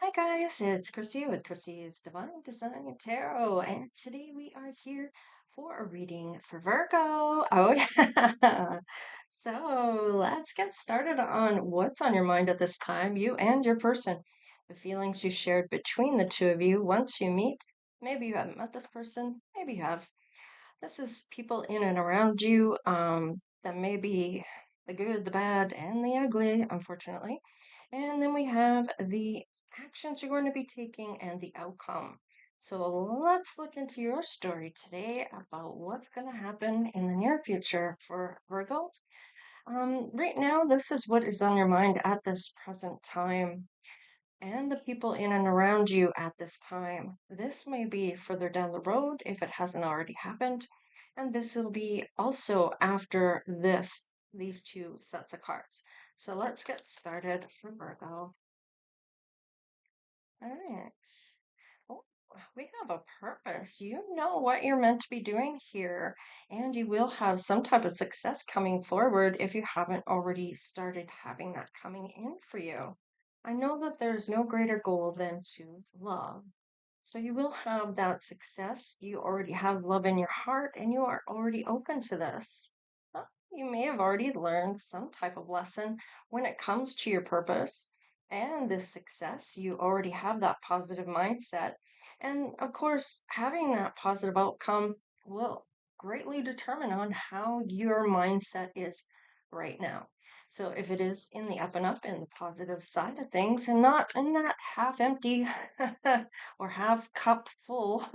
Hi guys, it's Chrissie with Chrissie's Divine Design Tarot, and today we are here for a reading for Virgo. Oh yeah. So let's get started on what's on your mind at this time, you and your person. The feelings you shared between the two of you once you meet. Maybe you haven't met this person, maybe you have. This is people in and around you, that may be the good, the bad, and the ugly, unfortunately. And then we have the actions you're going to be taking and the outcome. So let's look into your story today about what's going to happen in the near future for Virgo. Right now, this is what is on your mind at this present time and the people in and around you at this time. This may be further down the road if it hasn't already happened, and this will be also after these two sets of cards. So let's get started for Virgo. All right. Oh, we have a purpose. You know what you're meant to be doing here, and you will have some type of success coming forward if you haven't already started having that coming in for you. I know that there's no greater goal than to love. So you will have that success. You already have love in your heart, and you are already open to this. You may have already learned some type of lesson when it comes to your purpose and this success. You already have that positive mindset. And of course, having that positive outcome will greatly determine on how your mindset is right now. So if it is in the up and up and the positive side of things and not in that half empty or half cup full,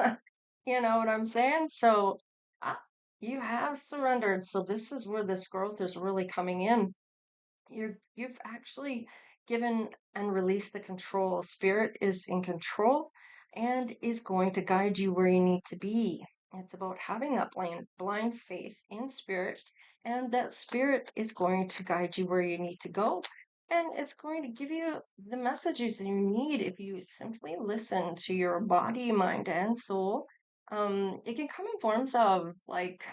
you know what I'm saying? So uh, you have surrendered. So this is where this growth is really coming in. You've actually given and released the control. Spirit is in control and is going to guide you where you need to be. It's about having that blind faith in spirit, and that spirit is going to guide you where you need to go. And it's going to give you the messages that you need if you simply listen to your body, mind, and soul. It can come in forms of like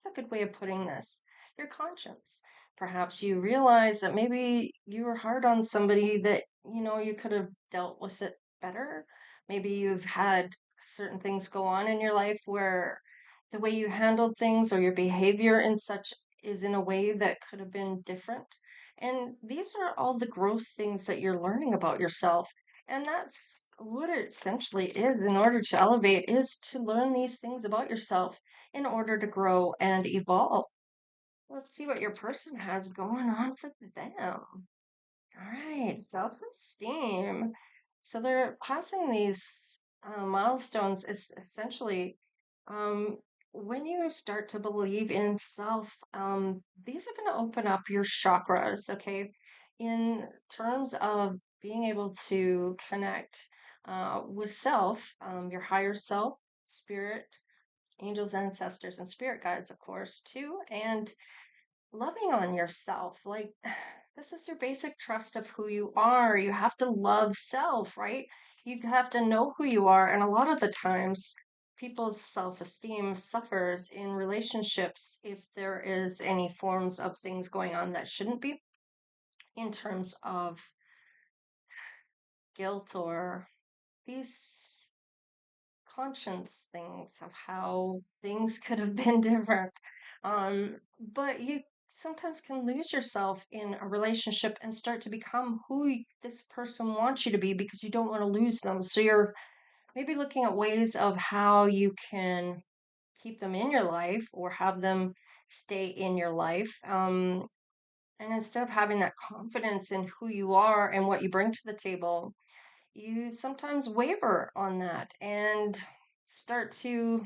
what's a good way of putting this? Your conscience. Perhaps you realize that maybe you were hard on somebody that, you could have dealt with it better. Maybe you've had certain things go on in your life where the way you handled things or your behavior and such is in a way that could have been different. And these are all the growth things that you're learning about yourself. And that's what it essentially is in order to elevate, is to learn these things about yourself in order to grow and evolve. Let's see what your person has going on for them. All right, self-esteem. So they're passing these milestones is essentially um, when you start to believe in self, these are going to open up your chakras, okay? In terms of being able to connect with self, your higher self, spirit, angels, ancestors, and spirit guides, of course, too, and loving on yourself. Like, this is your basic trust of who you are. You have to love self, right? You have to know who you are. And a lot of the times, people's self esteem suffers in relationships if there is any forms of things going on that shouldn't be, in terms of guilt or these conscience things of how things could have been different. But you sometimes can lose yourself in a relationship and start to become who this person wants you to be because you don't want to lose them. So you're maybe looking at ways of how you can keep them in your life or have them stay in your life. And instead of having that confidence in who you are and what you bring to the table, you sometimes waver on that and start to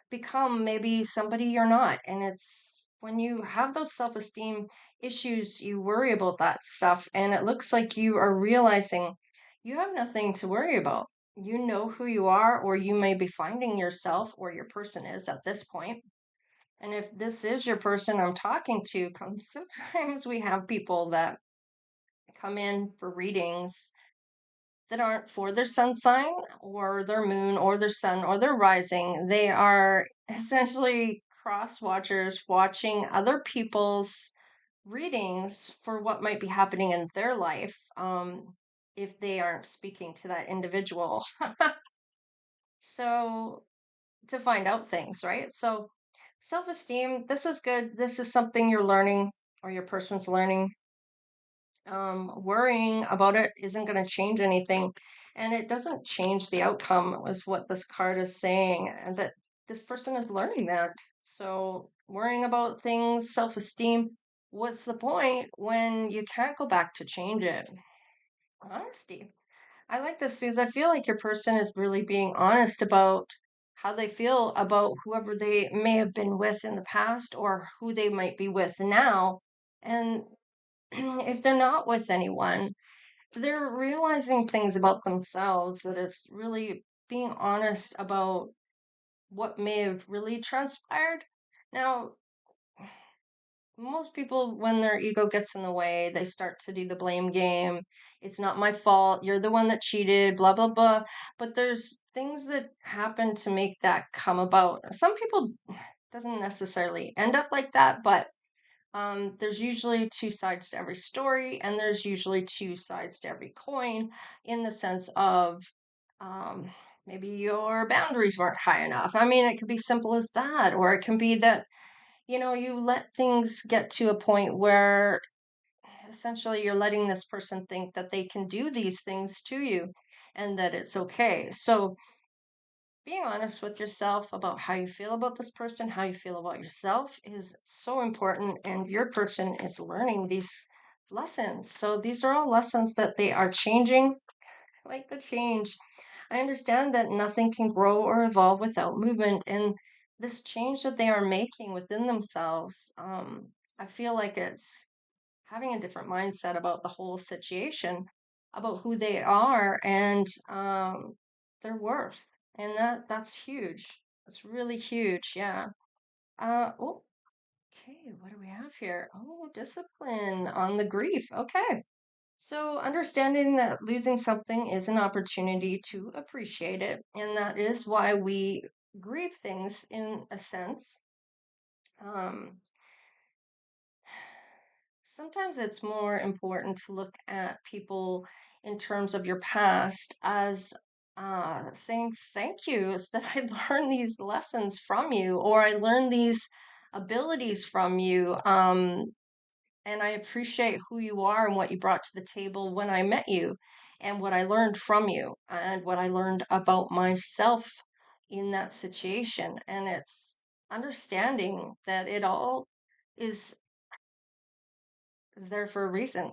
become maybe somebody you're not. And it's when you have those self esteem issues, you worry about that stuff. And it looks like you are realizing you have nothing to worry about. You know who you are, or you may be finding yourself, or your person is at this point. And if this is your person I'm talking to, sometimes we have people that come in for readings that aren't for their sun sign or their moon or their sun or their rising. They are essentially cross watchers watching other people's readings for what might be happening in their life. if they aren't speaking to that individual. So to find out things, right? So self-esteem, this is good. This is something you're learning or your person's learning. Worrying about it isn't going to change anything, and it doesn't change the outcome, is what this card is saying, and that this person is learning that. So, worrying about things, self esteem, what's the point when you can't go back to change it? Honesty. I like this because I feel like your person is really being honest about how they feel about whoever they may have been with in the past or who they might be with now. And if they're not with anyone, they're realizing things about themselves that is really being honest about what may have really transpired. Now, most people, when their ego gets in the way, they start to do the blame game. It's not my fault. You're the one that cheated, blah, blah, blah. But there's things that happen to make that come about. Some people doesn't necessarily end up like that, but there's usually two sides to every story, and there's usually two sides to every coin in the sense of um, maybe your boundaries weren't high enough. I mean, it could be simple as that, or it can be that, you let things get to a point where essentially you're letting this person think that they can do these things to you and that it's okay. So, being honest with yourself about how you feel about this person, how you feel about yourself is so important. And your person is learning these lessons. So these are all lessons that they are changing, like the change. I understand that nothing can grow or evolve without movement. And this change that they are making within themselves, I feel like it's having a different mindset about the whole situation, about who they are and their worth. And that's huge. That's really huge. Yeah. Oh, okay. What do we have here? Oh, discipline on the grief. Okay. So understanding that losing something is an opportunity to appreciate it, and that is why we grieve things in a sense. Um, Sometimes it's more important to look at people in terms of your past as saying thank you is that I learned these lessons from you, or I learned these abilities from you. And I appreciate who you are and what you brought to the table when I met you, and what I learned from you, and what I learned about myself in that situation. And it's understanding that it all is there for a reason.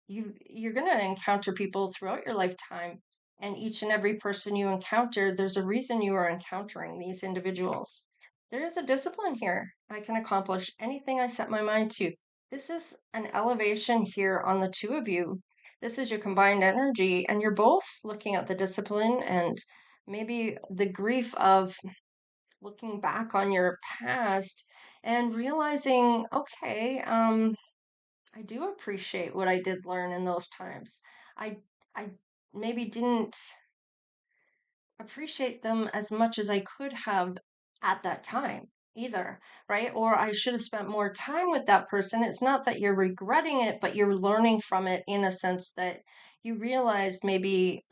You're going to encounter people throughout your lifetime, and each and every person you encounter, there's a reason you are encountering these individuals. There is a discipline here. I can accomplish anything I set my mind to. This is an elevation here on the two of you. This is your combined energy, and you're both looking at the discipline and maybe the grief of looking back on your past and realizing, okay, I do appreciate what I did learn in those times. I maybe didn't appreciate them as much as I could have at that time either, right? Or I should have spent more time with that person. It's not that you're regretting it, but you're learning from it in a sense that you realized maybe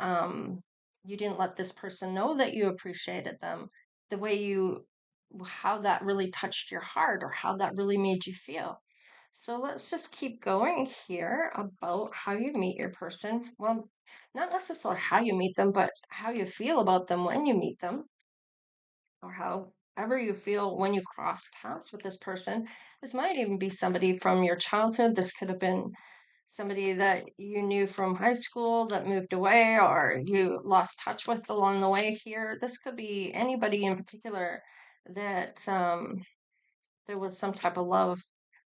you didn't let this person know that you appreciated them the way how that really touched your heart or how that really made you feel. So let's just keep going here about how you meet your person. Well, not necessarily how you meet them, but how you feel about them when you meet them, or however you feel when you cross paths with this person. This might even be somebody from your childhood. This could have been somebody that you knew from high school that moved away or you lost touch with along the way here. This could be anybody in particular that there was some type of love.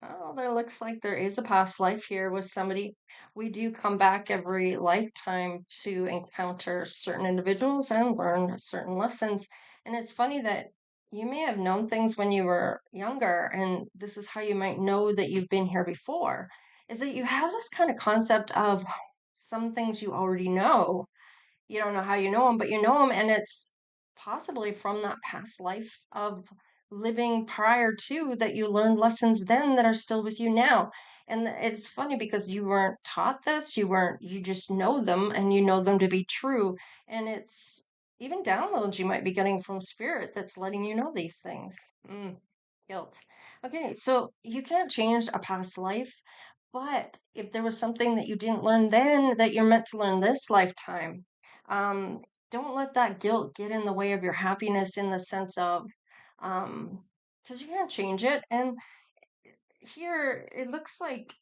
Oh, there looks like there is a past life here with somebody. We do come back every lifetime to encounter certain individuals and learn certain lessons. And it's funny that you may have known things when you were younger, and this is how you might know that you've been here before, is that you have this kind of concept of some things you already know. You don't know how you know them, but you know them, and it's possibly from that past life of living prior to that you learned lessons then that are still with you now. And it's funny because you weren't taught this, you just know them and you know them to be true. And it's even downloads you might be getting from spirit that's letting you know these things. Mm, guilt. Okay, so you can't change a past life, but if there was something that you didn't learn then that you're meant to learn this lifetime, um, don't let that guilt get in the way of your happiness in the sense of, because you can't change it. And here it looks like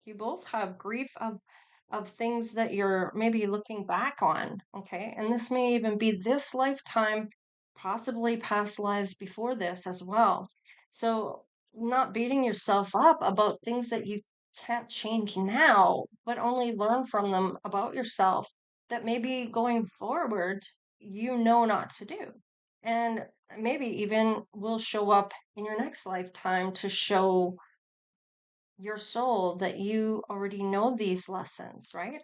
you both have grief of things that you're maybe looking back on, okay? And this may even be this lifetime, possibly past lives before this as well. So not beating yourself up about things that you can't change now, but only learn from them about yourself that maybe going forward you know not to do. And maybe even will show up in your next lifetime to show your soul that you already know these lessons, right?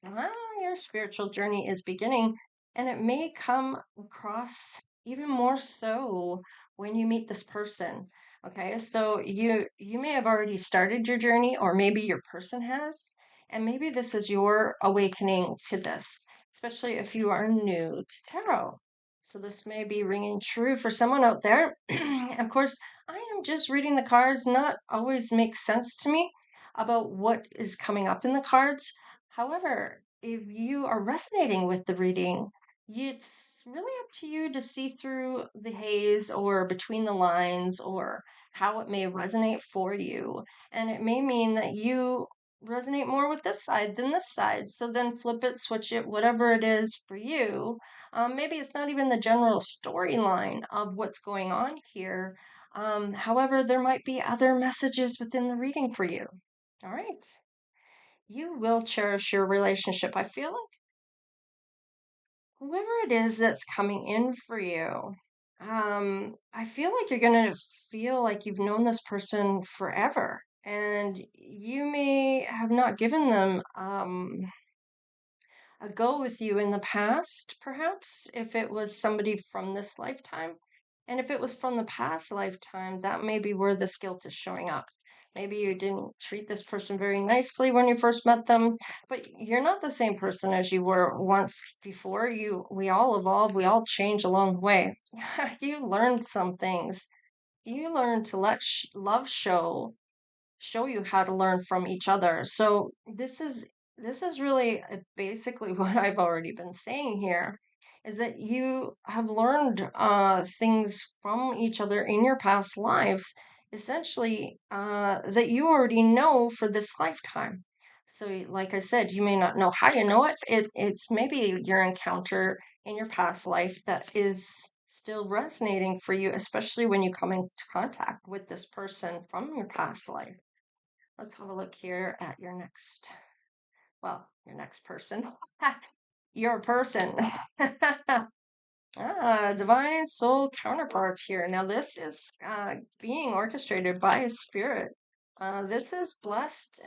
Ah, your spiritual journey is beginning, and it may come across even more so when you meet this person. Okay, so you may have already started your journey, or maybe your person has, and maybe this is your awakening to this, especially if you are new to tarot. So this may be ringing true for someone out there. Of course, I am just reading the cards, not always makes sense to me about what is coming up in the cards. However, if you are resonating with the reading, it's really up to you to see through the haze or between the lines or how it may resonate for you. And it may mean that you resonate more with this side than this side. So then flip it, switch it, whatever it is for you. Maybe it's not even the general storyline of what's going on here. However, there might be other messages within the reading for you. All right. You will cherish your relationship. I feel like whoever it is that's coming in for you, I feel like you're going to feel like you've known this person forever. And you may have not given them a go with you in the past, perhaps, if it was somebody from this lifetime. And if it was from the past lifetime, that may be where this guilt is showing up. Maybe you didn't treat this person very nicely when you first met them, but you're not the same person as you were once before. We all evolve, we all change along the way. You learned some things. You learned to let love show you how to learn from each other. So this is really basically what I've already been saying here is that you have learned things from each other in your past lives, essentially that you already know for this lifetime. So, like I said, you may not know how you know it. It's maybe your encounter in your past life that is still resonating for you, especially when you come into contact with this person from your past life. Let's have a look here at your next person. Your person. Divine soul counterpart here. Now, this is being orchestrated by a spirit. This is blessed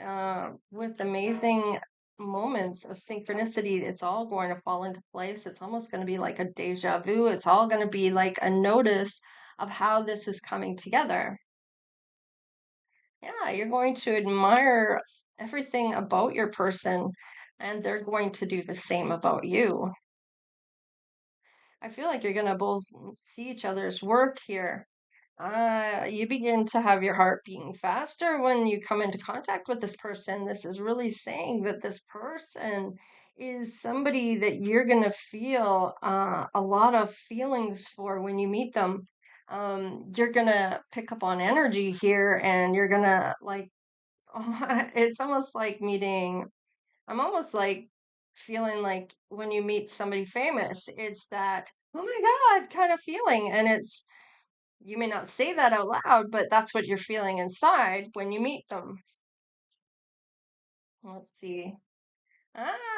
with amazing moments of synchronicity. It's all going to fall into place. It's almost going to be like a deja vu. It's all going to be like a notice of how this is coming together. Yeah, you're going to admire everything about your person, and they're going to do the same about you. I feel like you're going to both see each other's worth here. You begin to have your heart beating faster when you come into contact with this person. This is really saying that this person is somebody that you're going to feel a lot of feelings for when you meet them. You're going to pick up on energy here, and you're going to like, it's almost like meeting, I'm almost like feeling like when you meet somebody famous, it's that, oh my God, kind of feeling. And you may not say that out loud, but that's what you're feeling inside when you meet them. Let's see.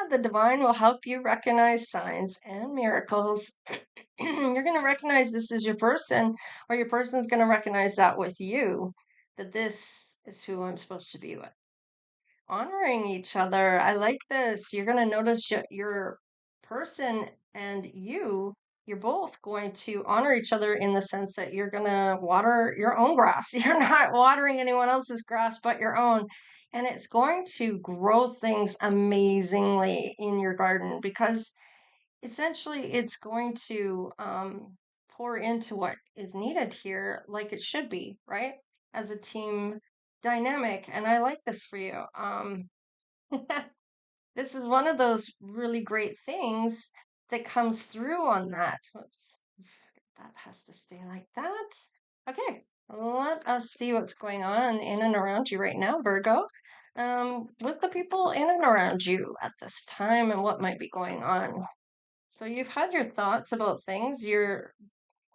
The divine will help you recognize signs and miracles. You're going to recognize this is your person, or your person's going to recognize that with you, that this is who I'm supposed to be with. Honoring each other. I like this. You're going to notice your person and you you're both going to honor each other in the sense that you're going to water your own grass. You're not watering anyone else's grass but your own. And it's going to grow things amazingly in your garden because essentially it's going to pour into what is needed here like it should be, right? As a team dynamic. And I like this for you. This is one of those really great things that comes through on that. Whoops, that has to stay like that. Okay, let us see what's going on in and around you right now, Virgo. With the people in and around you at this time and what might be going on. So you've had your thoughts about things. You're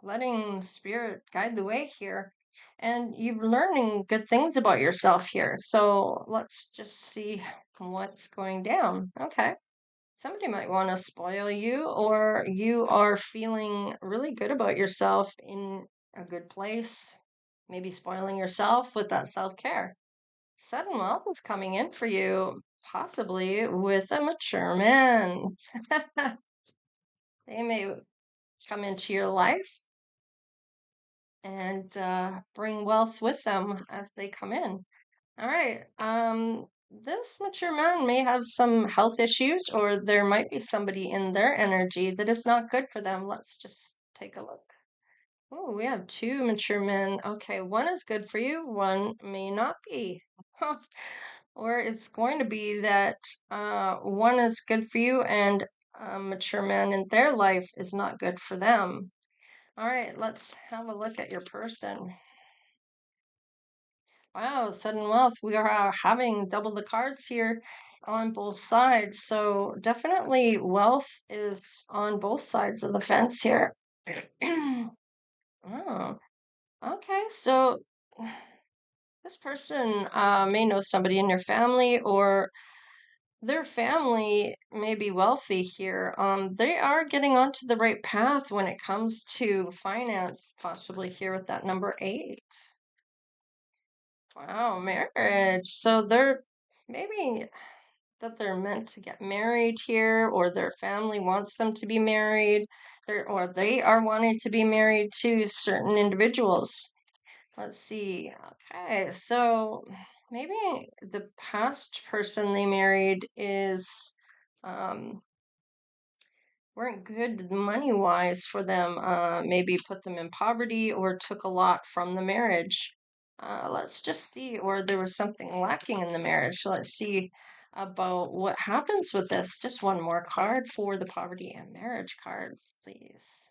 letting spirit guide the way here. And you're learning good things about yourself here. So let's just see what's going down. Okay. Somebody might want to spoil you, or you are feeling really good about yourself in a good place. Maybe spoiling yourself with that self-care. Sudden wealth is coming in for you, possibly with a mature man. They may come into your life and bring wealth with them as they come in. All right. This mature man may have some health issues, or there might be somebody in their energy that is not good for them. Let's just take a look. Oh, we have two mature men. Okay, one is good for you, one may not be. Or it's going to be that one is good for you and a mature man in their life is not good for them. All right, let's have a look at your person. Wow, sudden wealth. We are having double the cards here on both sides. So definitely wealth is on both sides of the fence here. Oh, okay. So this person may know somebody in your family, or their family may be wealthy here. They are getting onto the right path when it comes to finance, possibly here with that number 8. Wow, marriage. So they're maybe that they're meant to get married here, or their family wants them to be married, or they are wanting to be married to certain individuals. Let's see. Okay, so maybe the past person they married is um, weren't good money wise for them, maybe put them in poverty or took a lot from the marriage. Let's just see, or there was something lacking in the marriage. Let's see about what happens with this. Just one more card for the poverty and marriage cards, please.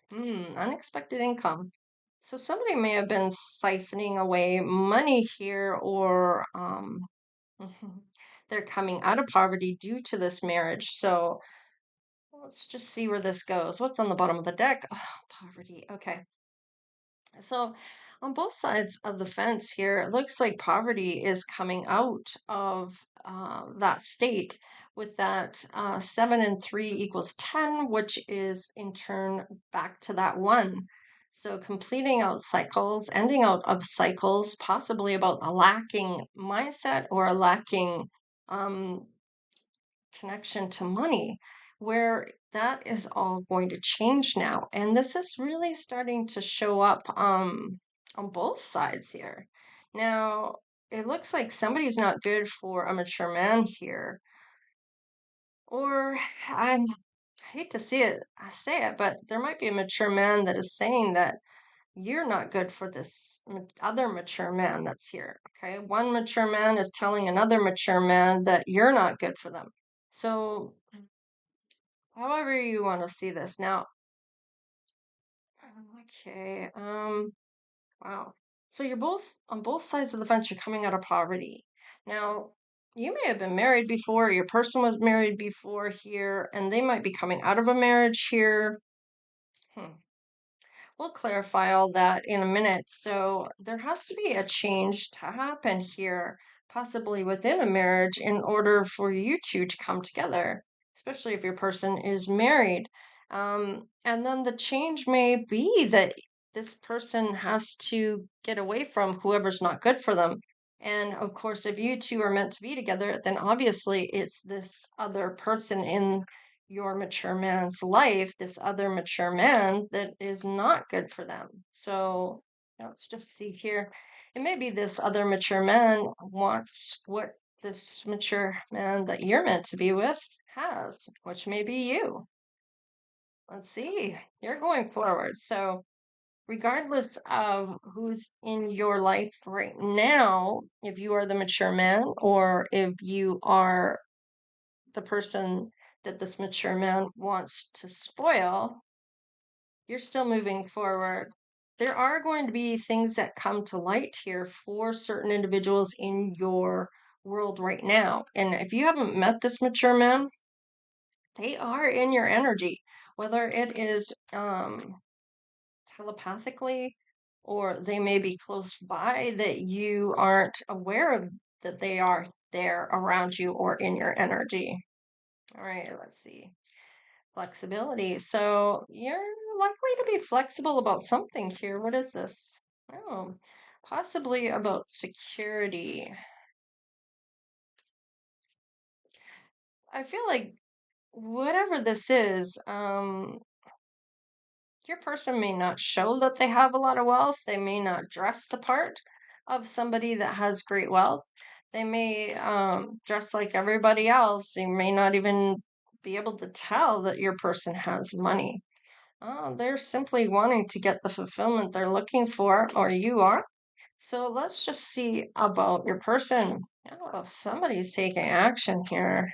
Unexpected income. So somebody may have been siphoning away money here, or they're coming out of poverty due to this marriage. So let's just see where this goes. What's on the bottom of the deck? Oh, poverty. Okay. So on both sides of the fence here, it looks like poverty is coming out of that state with that 7 and 3 equals 10, which is in turn back to that 1. So completing out cycles, ending out of cycles, possibly about a lacking mindset or a lacking um, connection to money, where that is all going to change now. And this is really starting to show up on both sides here. Now, it looks like somebody's not good for a mature man here. Or I hate to see it, I say it, but there might be a mature man that is saying that you're not good for this other mature man that's here. Okay. One mature man is telling another mature man that you're not good for them. So however you want to see this. Now, okay, wow. So you're both on both sides of the fence, you're coming out of poverty. Now, you may have been married before, your person was married before here, and they might be coming out of a marriage here. Hmm. We'll clarify all that in a minute. So there has to be a change to happen here, possibly within a marriage, in order for you two to come together, especially if your person is married. And then the change may be that this person has to get away from whoever's not good for them. And of course, if you two are meant to be together, then obviously it's this other person in your mature man's life, this other mature man that is not good for them. So let's just see here. And maybe this other mature man wants what this mature man that you're meant to be with has, which may be you. Let's see. You're going forward. So regardless of who's in your life right now, if you are the mature man or if you are the person that this mature man wants to spoil, you're still moving forward. There are going to be things that come to light here for certain individuals in your world right now. And if you haven't met this mature man, they are in your energy, whether it is telepathically or they may be close by that you aren't aware of that they are there around you or in your energy. All right, let's see. Flexibility. So you're likely to be flexible about something here. What is this? Oh, possibly about security. I feel like whatever this is, your person may not show that they have a lot of wealth. They may not dress the part of somebody that has great wealth. They may dress like everybody else. You may not even be able to tell that your person has money. Oh, they're simply wanting to get the fulfillment they're looking for, or you are. So let's just see about your person. Oh, somebody's taking action here.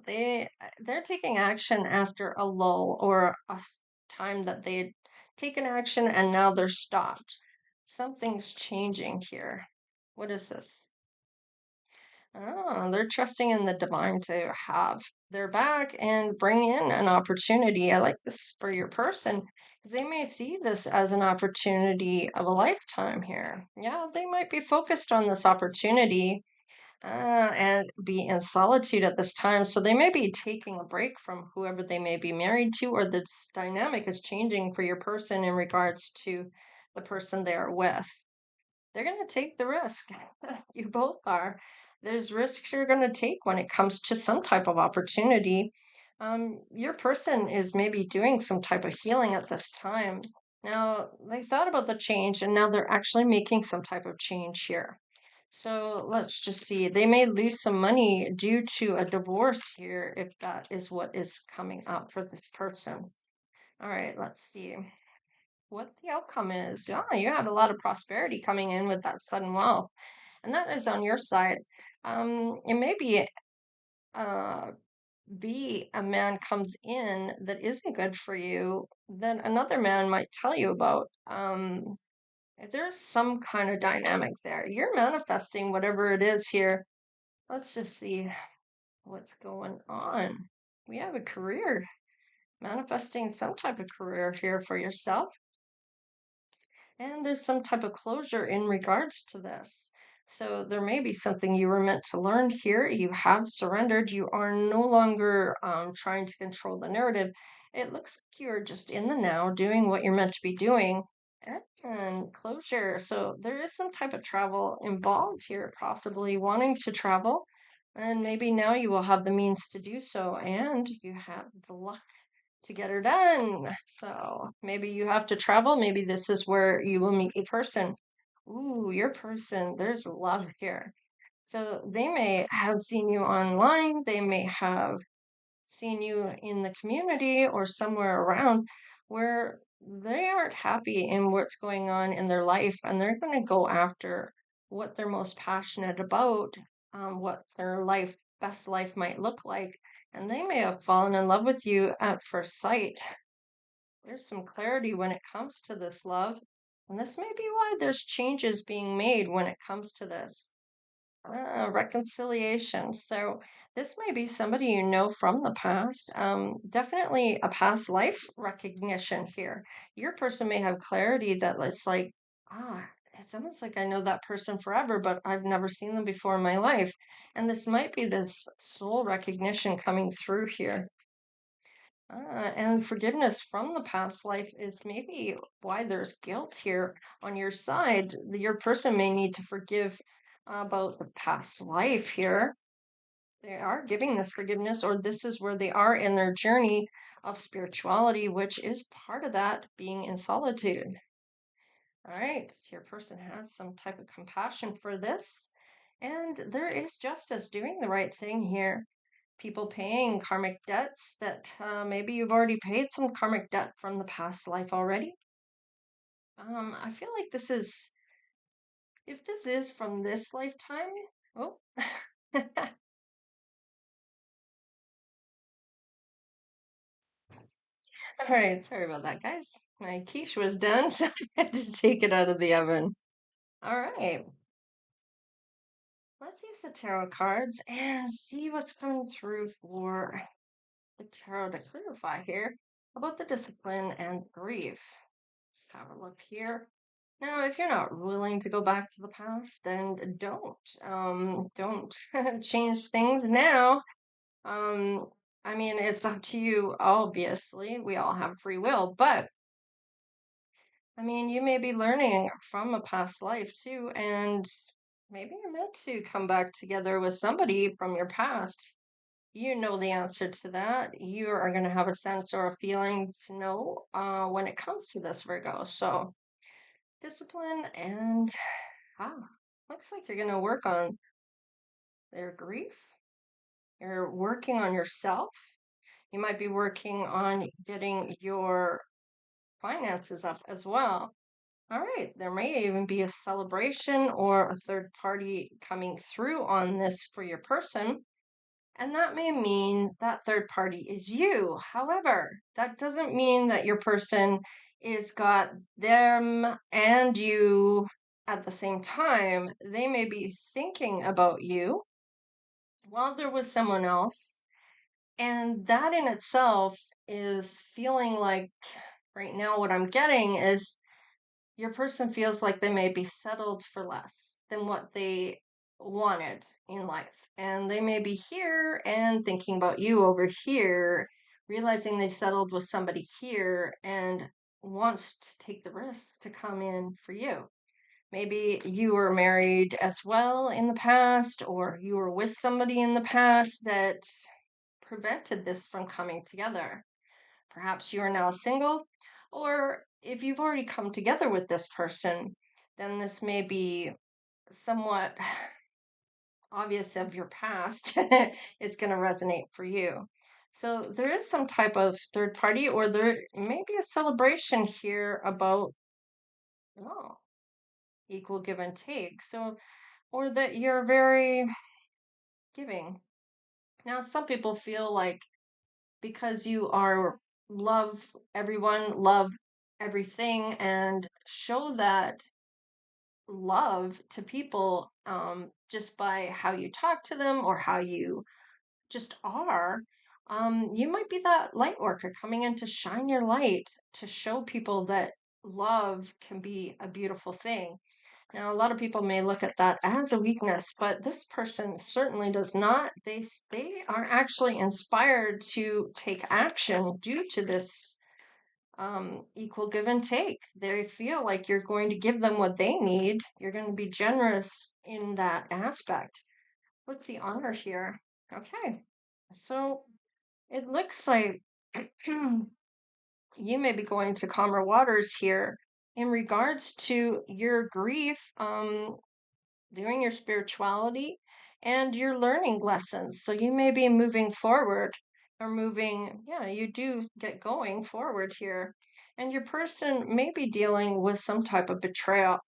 They're taking action after a lull or time that they had taken action and now they're stopped. Something's changing here. What is this? Oh, they're trusting in the divine to have their back and bring in an opportunity. I like this for your person because they may see this as an opportunity of a lifetime here. Yeah, they might be focused on this opportunity and be in solitude at this time. So they may be taking a break from whoever they may be married to, or this dynamic is changing for your person in regards to the person they are with. They're going to take the risk. You both are. There's risks you're going to take when it comes to some type of opportunity. Your person is maybe doing some type of healing at this time. Now, they thought about the change and now they're actually making some type of change here. So let's just see. They may lose some money due to a divorce here, if that is what is coming up for this person. All right, let's see what the outcome is. Yeah, you have a lot of prosperity coming in with that sudden wealth, and that is on your side. It may uh, be a man comes in that isn't good for you, then another man might tell you about. There's some kind of dynamic there. You're manifesting whatever it is here. Let's just see what's going on. We have a career, manifesting some type of career here for yourself. And there's some type of closure in regards to this. So there may be something you were meant to learn here. You have surrendered. You are no longer trying to control the narrative. It looks like you're just in the now doing what you're meant to be doing. And closure. So there is some type of travel involved here, possibly wanting to travel. And maybe now you will have the means to do so. And you have the luck to get her done. So maybe you have to travel. Maybe this is where you will meet a person. Ooh, your person. There's love here. So they may have seen you online. They may have seen you in the community or somewhere around where they aren't happy in what's going on in their life and they're going to go after what they're most passionate about, what their best life might look like. And they may have fallen in love with you at first sight. There's some clarity when it comes to this love. And this may be why there's changes being made when it comes to this. Reconciliation. So this may be somebody you know from the past. Definitely a past life recognition here. Your person may have clarity that it's like, it's almost like I know that person forever, but I've never seen them before in my life. And this might be this soul recognition coming through here. And forgiveness from the past life is maybe why there's guilt here on your side. Your person may need to forgive about the past life here. They are giving this forgiveness, or this is where they are in their journey of spirituality, which is part of that being in solitude. All right, your person has some type of compassion for this, and there is justice, doing the right thing here. People paying karmic debts that maybe you've already paid some karmic debt from the past life already. I feel like this is, if this is from this lifetime, oh, all right, sorry about that, guys. My quiche was done, so I had to take it out of the oven. All right, let's use the tarot cards and see what's coming through for the tarot to clarify here about the discipline and grief. Let's have a look here. Now, if you're not willing to go back to the past, then don't. Don't change things now. Um, I mean, it's up to you, obviously. We all have free will, but I mean, you may be learning from a past life too, and maybe you're meant to come back together with somebody from your past. You know the answer to that. You are going to have a sense or a feeling to know when it comes to this, Virgo. So, discipline and looks like you're going to work on their grief. You're working on yourself. You might be working on getting your finances up as well. All right, there may even be a celebration or a third party coming through on this for your person. And that may mean that third party is you. However, that doesn't mean that your person is got them and you at the same time. They may be thinking about you while there was someone else. And that in itself is feeling like right now what I'm getting is your person feels like they may be settled for less than what they wanted in life. And they may be here and thinking about you over here, realizing they settled with somebody here and wants to take the risk to come in for you. Maybe you were married as well in the past, or you were with somebody in the past that prevented this from coming together. Perhaps you are now single, or if you've already come together with this person, then this may be somewhat obvious of your past is going to resonate for you. So there is some type of third party, or there may be a celebration here about oh, equal give and take. So, or that you're very giving. Now, some people feel like because you are love everyone, love everything, and show that love to people just by how you talk to them or how you just are. You might be that light worker coming in to shine your light to show people that love can be a beautiful thing. Now, a lot of people may look at that as a weakness, but this person certainly does not. They are actually inspired to take action due to this equal give and take. They feel like you're going to give them what they need. You're going to be generous in that aspect. What's the honor here? Okay, so it looks like you may be going to calmer waters here in regards to your grief. Doing your spirituality and your learning lessons. So you may be moving forward or moving, yeah, you do get going forward here. And your person may be dealing with some type of betrayal.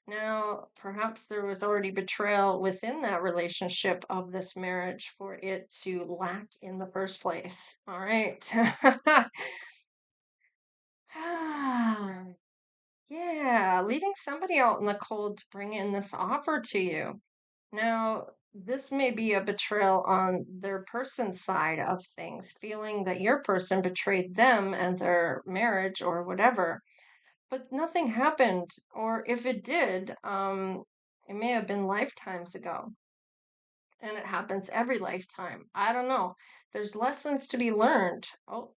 Now, perhaps there was already betrayal within that relationship of this marriage for it to lack in the first place. All right. Yeah, leaving somebody out in the cold to bring in this offer to you. Now, this may be a betrayal on their person's side of things, feeling that your person betrayed them and their marriage or whatever. But nothing happened, or if it did, it may have been lifetimes ago. And it happens every lifetime. I don't know. There's lessons to be learned. Oh,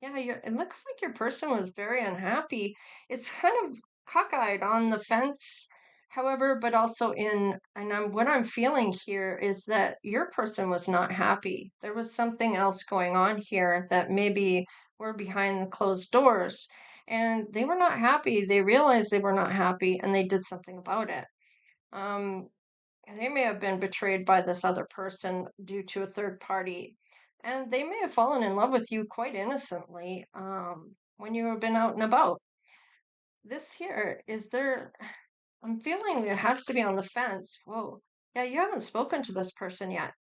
yeah, it looks like your person was very unhappy. It's kind of cockeyed on the fence, However, but also what I'm feeling here is that your person was not happy. There was something else going on here that maybe were behind the closed doors, and they were not happy. They realized they were not happy, and they did something about it. Um, they may have been betrayed by this other person due to a third party, and they may have fallen in love with you quite innocently, when you have been out and about. This here, is there, I'm feeling it has to be on the fence. Whoa. Yeah, you haven't spoken to this person yet.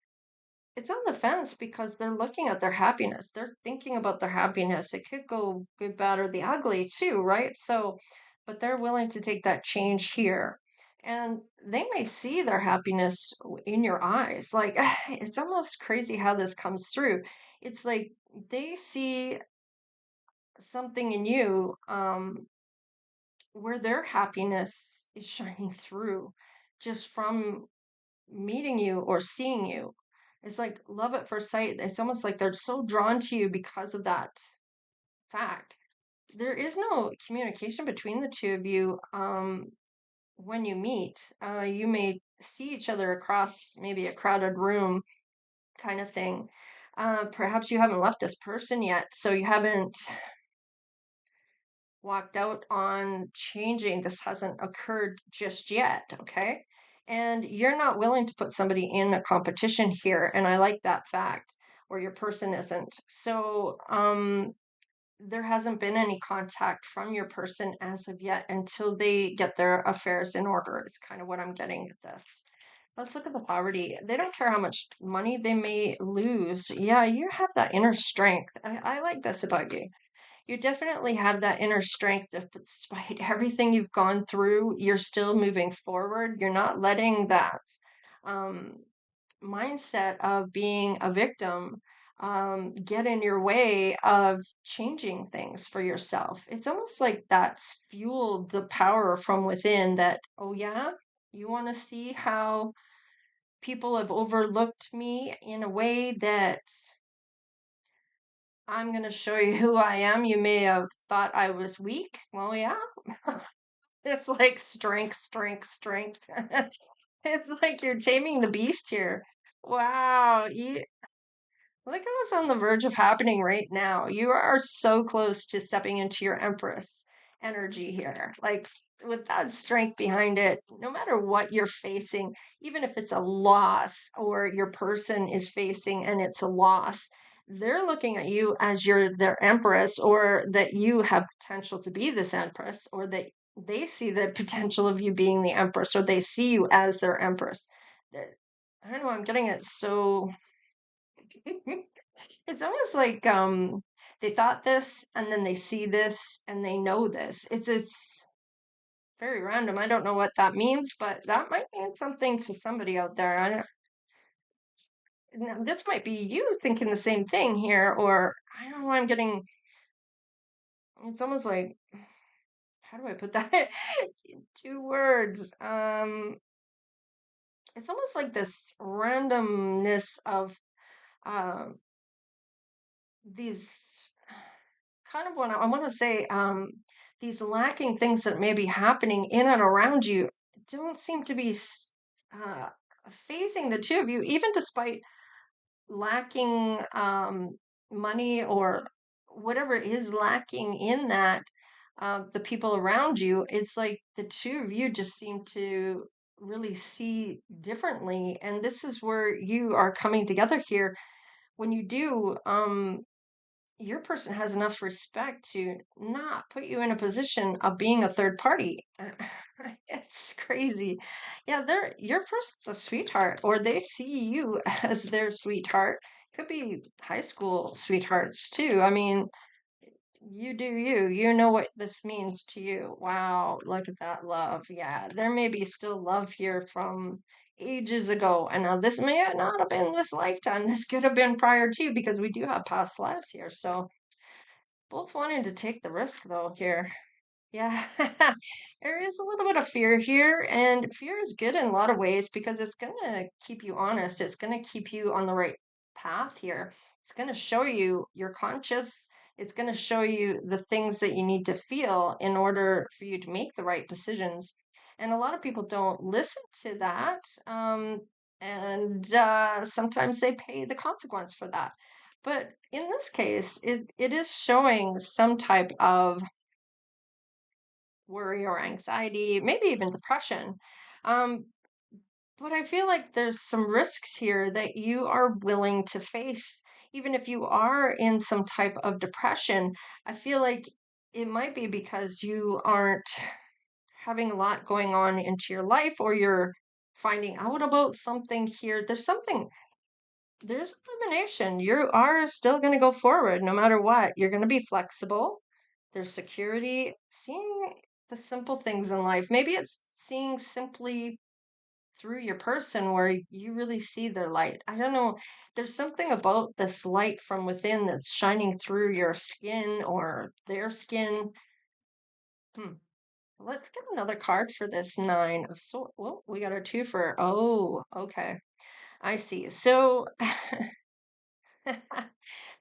It's on the fence because they're looking at their happiness. They're thinking about their happiness. It could go good, bad, or the ugly too, right? So, but they're willing to take that change here. And they may see their happiness in your eyes. Like, it's almost crazy how this comes through. It's like they see something in you, where their happiness is shining through just from meeting you or seeing you. It's like love at first sight. It's almost like they're so drawn to you because of that fact. There is no communication between the two of you, when you meet. You may see each other across maybe a crowded room kind of thing. Perhaps you haven't left this person yet, so you haven't walked out on changing. This hasn't occurred just yet, okay? And you're not willing to put somebody in a competition here, and I like that fact, or your person isn't. So, there hasn't been any contact from your person as of yet until they get their affairs in order, is kind of what I'm getting with this. Let's look at the poverty. They don't care how much money they may lose. Yeah, you have that inner strength. I like this about you. You definitely have that inner strength of, despite everything you've gone through, you're still moving forward. You're not letting that, um, mindset of being a victim, get in your way of changing things for yourself. It's almost like that's fueled the power from within that, oh, yeah, you want to see how people have overlooked me in a way that I'm going to show you who I am. You may have thought I was weak. Well, yeah. It's like strength, strength, strength. It's like you're taming the beast here. Wow. Look at what's on the verge of happening right now. You are so close to stepping into your Empress energy here. Like with that strength behind it, no matter what you're facing, even if it's a loss or your person is facing and it's a loss, they're looking at you as you're their Empress, or that you have potential to be this Empress, or that they see the potential of you being the Empress, or they see you as their Empress. I don't know, I'm getting it so. It's almost like, they thought this and then they see this and they know this. It's very random. I don't know what that means, but that might mean something to somebody out there. I don't, now, this might be you thinking the same thing here, or I don't know. I'm getting. It's almost like, how do I put that in 2 words? It's almost like this randomness of, uh, these kind of want to, I want to say, these lacking things that may be happening in and around you don't seem to be, uh, phasing the two of you, even despite lacking, money or whatever is lacking in that, the people around you. It's like the two of you just seem to really see differently, and this is where you are coming together here. When you do, your person has enough respect to not put you in a position of being a third party. It's crazy. Yeah, your person's a sweetheart, or they see you as their sweetheart. Could be high school sweethearts too. I mean, you do you. You know what this means to you. Wow, look at that love. Yeah, there may be still love here from ages ago. And now this may not have been this lifetime. This could have been prior to, because we do have past lives here. So both wanting to take the risk though here. Yeah, there is a little bit of fear here, and fear is good in a lot of ways because it's going to keep you honest. It's going to keep you on the right path here. It's going to show you you're conscious. It's going to show you the things that you need to feel in order for you to make the right decisions. And a lot of people don't listen to that. And sometimes they pay the consequence for that. But in this case, it is showing some type of worry or anxiety, maybe even depression. Um, but I feel like there's some risks here that you are willing to face. Even if you are in some type of depression, I feel like it might be because you aren't having a lot going on into your life, or you're finding out about something here. There's illumination. You are still going to go forward no matter what. You're going to be flexible. There's security, seeing the simple things in life. Maybe it's seeing simply through your person where you really see their light. I don't know. There's something about this light from within that's shining through your skin or their skin. Hmm. Let's get another card for this nine of swords. Well, we got our two for. Oh, okay. I see. So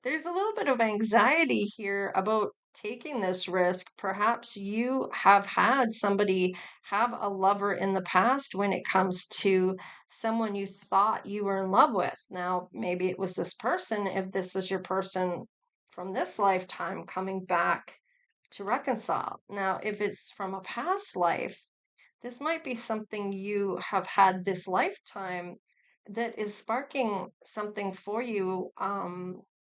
there's a little bit of anxiety here about taking this risk. Perhaps you have had somebody have a lover in the past when it comes to someone you thought you were in love with. Now, maybe it was this person, if this is your person from this lifetime coming back to reconcile. Now, if it's from a past life, this might be something you have had this lifetime that is sparking something for you,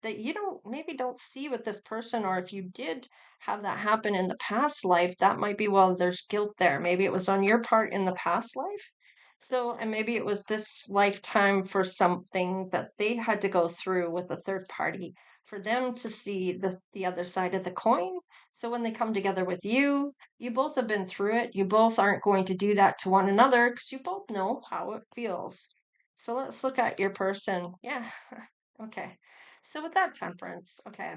that you don't see with this person. Or if you did have that happen in the past life, that might be, well, there's guilt there. Maybe it was on your part in the past life. So, and maybe it was this lifetime for something that they had to go through with a third party for them to see the other side of the coin. So when they come together with you both have been through it. You both aren't going to do that to one another because you both know how it feels. So let's look at your person. Yeah. Okay. So with that temperance, okay,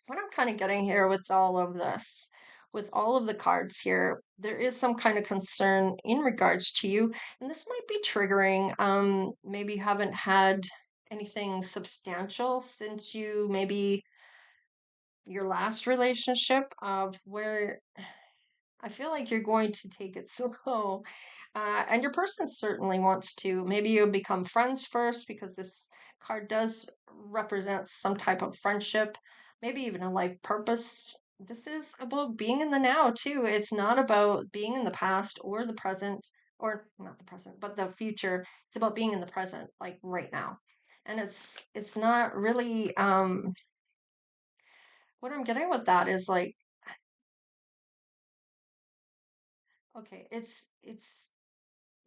what I'm kind of getting here with all of this, with all of the cards here, there is some kind of concern in regards to you, and this might be triggering. Maybe you haven't had anything substantial since you maybe your last relationship, of where I feel like you're going to take it slow. And your person certainly wants to. Maybe you'll become friends first because this card does represent some type of friendship, maybe even a life purpose. This is about being in the now, too. It's not about being in the past or the present, or not the present, but the future. It's about being in the present, like right now. And it's not really, what I'm getting with that is like, okay, it's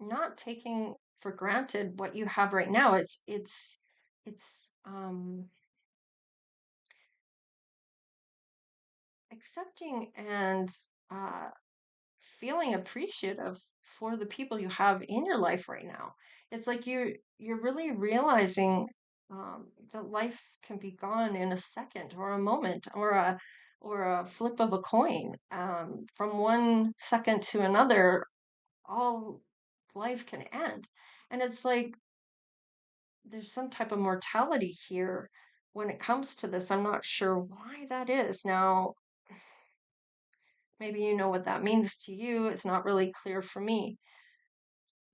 not taking for granted what you have right now. It's accepting and uh feeling appreciative for the people you have in your life right now. It's like you're really realizing that life can be gone in a second or a moment or a flip of a coin. From one second to another, all life can end. And it's like there's some type of mortality here when it comes to this. I'm not sure why that is. Now, maybe you know what that means to you. It's not really clear for me.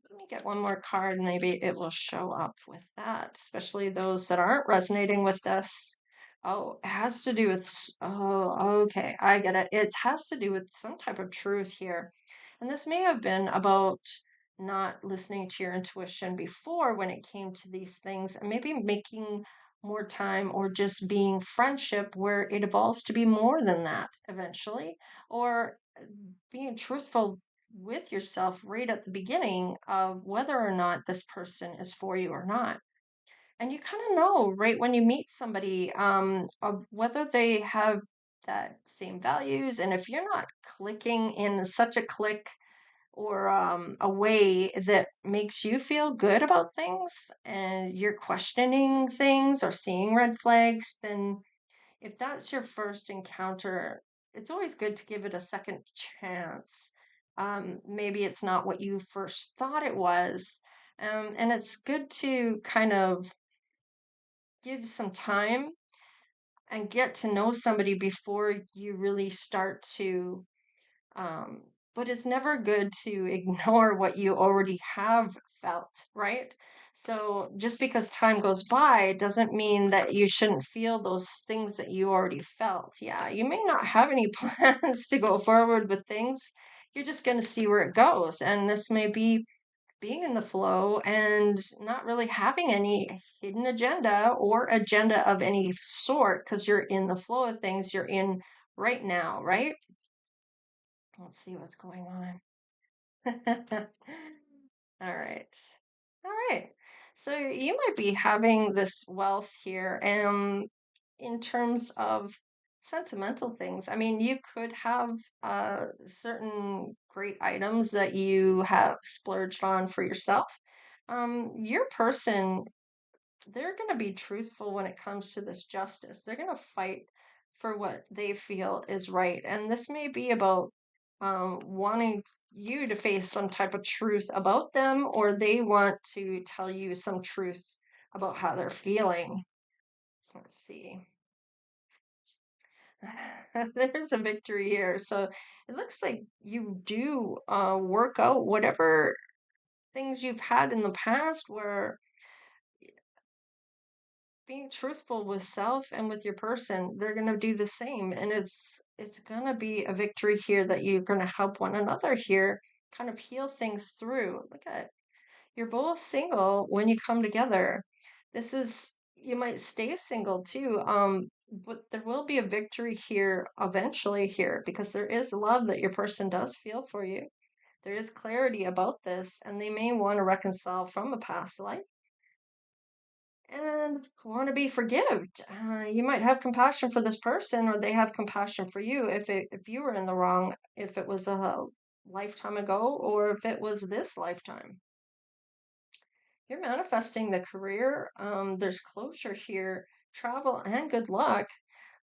Let me get one more card. Maybe it will show up with that, especially those that aren't resonating with this. Oh, it has to do with, oh, okay, I get it. It has to do with some type of truth here. And this may have been about not listening to your intuition before when it came to these things, and maybe making more time, or just being friendship where it evolves to be more than that eventually, or being truthful with yourself right at the beginning of whether or not this person is for you or not. And you kind of know right when you meet somebody, of whether they have that same values. And if you're not clicking in such a click, or a way that makes you feel good about things, and you're questioning things or seeing red flags, then if that's your first encounter, it's always good to give it a second chance. Maybe it's not what you first thought it was. And it's good to kind of give some time and get to know somebody before you really start to um, but it's never good to ignore what you already have felt, right? So just because time goes by doesn't mean that you shouldn't feel those things that you already felt. Yeah, you may not have any plans to go forward with things. You're just going to see where it goes. And this may be being in the flow and not really having any hidden agenda or agenda of any sort because you're in the flow of things. You're in right now, right? Let's see what's going on. All right. All right. So you might be having this wealth here, in terms of sentimental things. I mean, you could have certain great items that you have splurged on for yourself. Your person, they're going to be truthful when it comes to this justice. They're going to fight for what they feel is right. And this may be about wanting you to face some type of truth about them, or they want to tell you some truth about how they're feeling. Let's see. There's a victory here. So it looks like you do work out whatever things you've had in the past where being truthful with self and with your person, they're going to do the same. And it's going to be a victory here that you're going to help one another here kind of heal things through. Look at, you're both single when you come together. This is, you might stay single too. But there will be a victory here eventually here because there is love that your person does feel for you. There is clarity about this, and they may want to reconcile from a past life and want to be forgived. You might have compassion for this person, or they have compassion for you if you were in the wrong, if it was a lifetime ago, or if it was this lifetime. You're manifesting the career. There's closure here, travel, and good luck.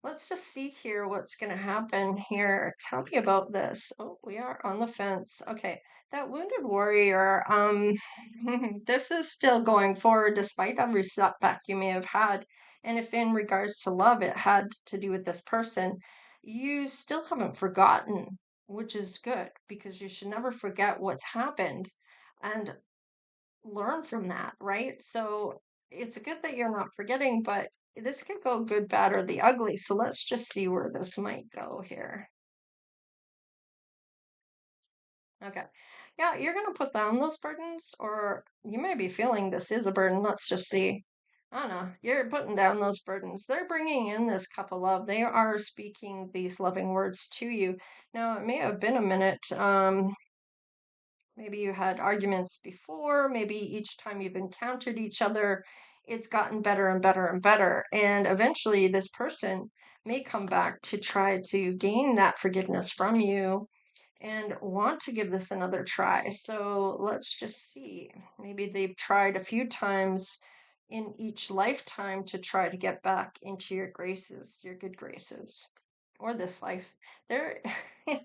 Let's just see here what's going to happen here. Tell me about this. Oh, we are on the fence. Okay, that wounded warrior, this is still going forward despite every setback you may have had. And if in regards to love, it had to do with this person, you still haven't forgotten, which is good because you should never forget what's happened and learn from that, right? So it's good that you're not forgetting, but this could go good, bad, or the ugly. So let's just see where this might go here. Okay. Yeah, you're going to put down those burdens, or you may be feeling this is a burden. Let's just see. I don't know. You're putting down those burdens. They're bringing in this cup of love. They are speaking these loving words to you. Now, it may have been a minute. Maybe you had arguments before. Maybe each time you've encountered each other, it's gotten better and better and better. And eventually, this person may come back to try to gain that forgiveness from you and want to give this another try. So let's just see. Maybe they've tried a few times in each lifetime to try to get back into your graces, your good graces, or this life. There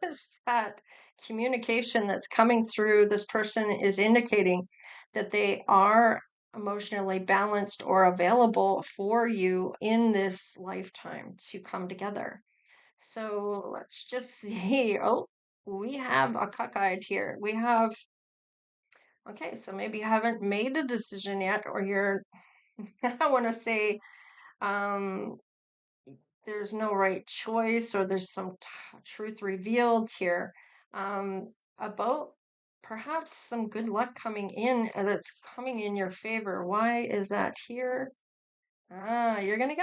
is that communication that's coming through. This person is indicating that they are emotionally balanced or available for you in this lifetime to come together. So let's just see. Oh, we have a cockeyed here. We have, okay, so maybe you haven't made a decision yet, or you're, I want to say, um, there's no right choice, or there's some truth revealed here, about perhaps some good luck coming in that's coming in your favor. Why is that here? You're gonna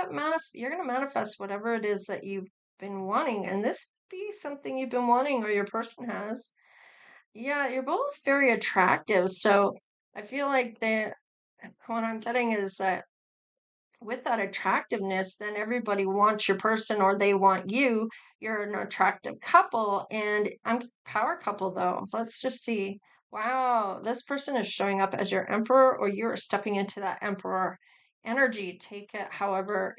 you're gonna manifest whatever it is that you've been wanting, and this be something you've been wanting or your person has. Yeah, you're both very attractive, so I feel like what I'm getting is that with that attractiveness, then everybody wants your person or they want you. You're an attractive couple, and I'm power couple though. Let's just see. Wow, this person is showing up as your emperor, or you're stepping into that emperor energy. Take it however,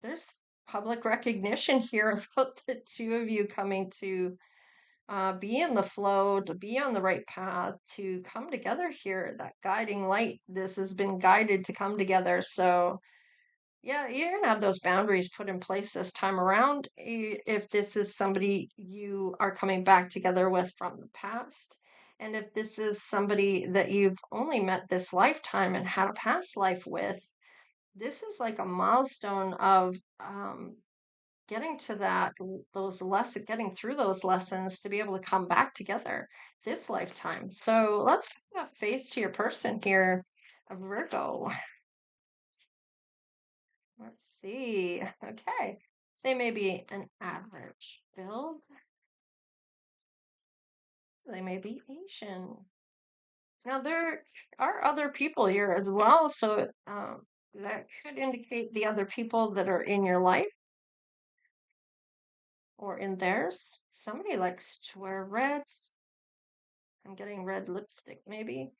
there's public recognition here about the two of you coming to be in the flow, to be on the right path, to come together here. That guiding light, this has been guided to come together. So Yeah, you're gonna have those boundaries put in place this time around. If this is somebody you are coming back together with from the past, and if this is somebody that you've only met this lifetime and had a past life with, this is like a milestone of getting to those lessons, getting through those lessons to be able to come back together this lifetime. So let's put a face to your person here, a Virgo. Let's see. Okay. They may be an average build. They may be Asian. Now, there are other people here as well, so that could indicate the other people that are in your life or in theirs. Somebody likes to wear red. I'm getting red lipstick, maybe.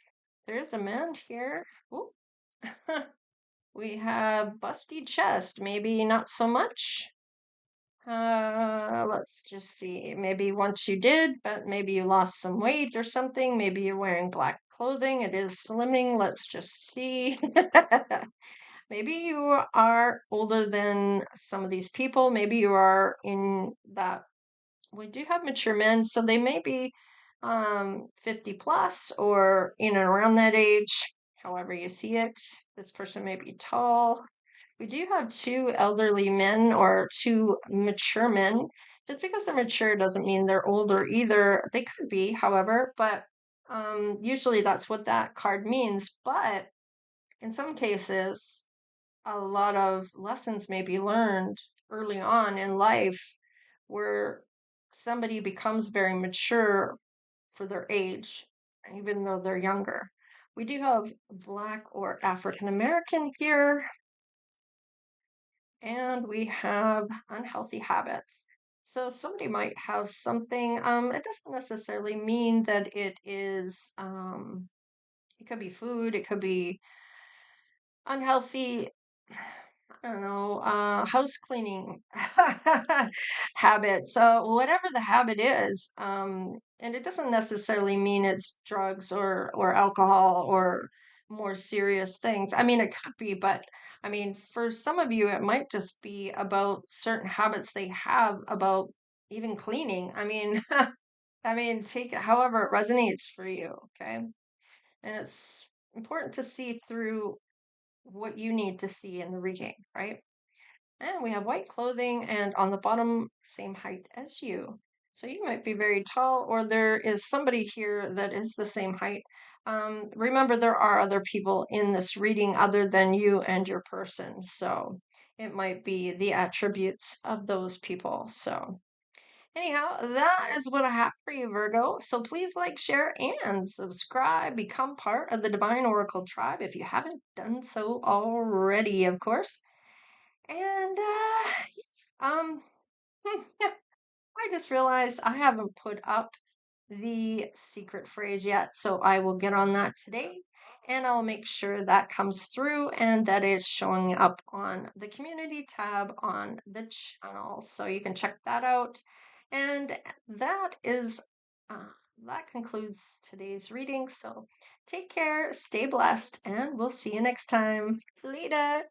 There's a man here. Ooh. We have busty chest, maybe not so much. Let's just see. Maybe once you did, but maybe you lost some weight or something. Maybe you're wearing black clothing. It is slimming. Let's just see. Maybe you are older than some of these people. Maybe you are in that. We do have mature men, so they may be 50 plus or in and around that age, however you see it. This person may be tall. We do have two elderly men or two mature men. Just because they're mature doesn't mean they're older either. They could be, however, but usually that's what that card means. But in some cases, a lot of lessons may be learned early on in life where somebody becomes very mature for their age, even though they're younger. We do have Black or African American here, and we have unhealthy habits. So somebody might have something, it doesn't necessarily mean that it could be food, it could be unhealthy, I don't know, house cleaning habits. So whatever the habit is, and it doesn't necessarily mean it's drugs or alcohol or more serious things. I mean, it could be, but I mean, for some of you, it might just be about certain habits they have about even cleaning. I mean, I mean, take it however it resonates for you, okay? And it's important to see through what you need to see in the reading, right? And we have white clothing and on the bottom, same height as you. So you might be very tall, or there is somebody here that is the same height. Remember, there are other people in this reading other than you and your person. So it might be the attributes of those people. So anyhow, that is what I have for you, Virgo. So please like, share, and subscribe. Become part of the Divine Oracle tribe if you haven't done so already, of course. And um, I just realized I haven't put up the secret phrase yet, so I will get on that today, and I'll make sure that comes through and that is showing up on the community tab on the channel, so you can check that out. And uh, that concludes today's reading. So take care, stay blessed, and we'll see you next time. Later.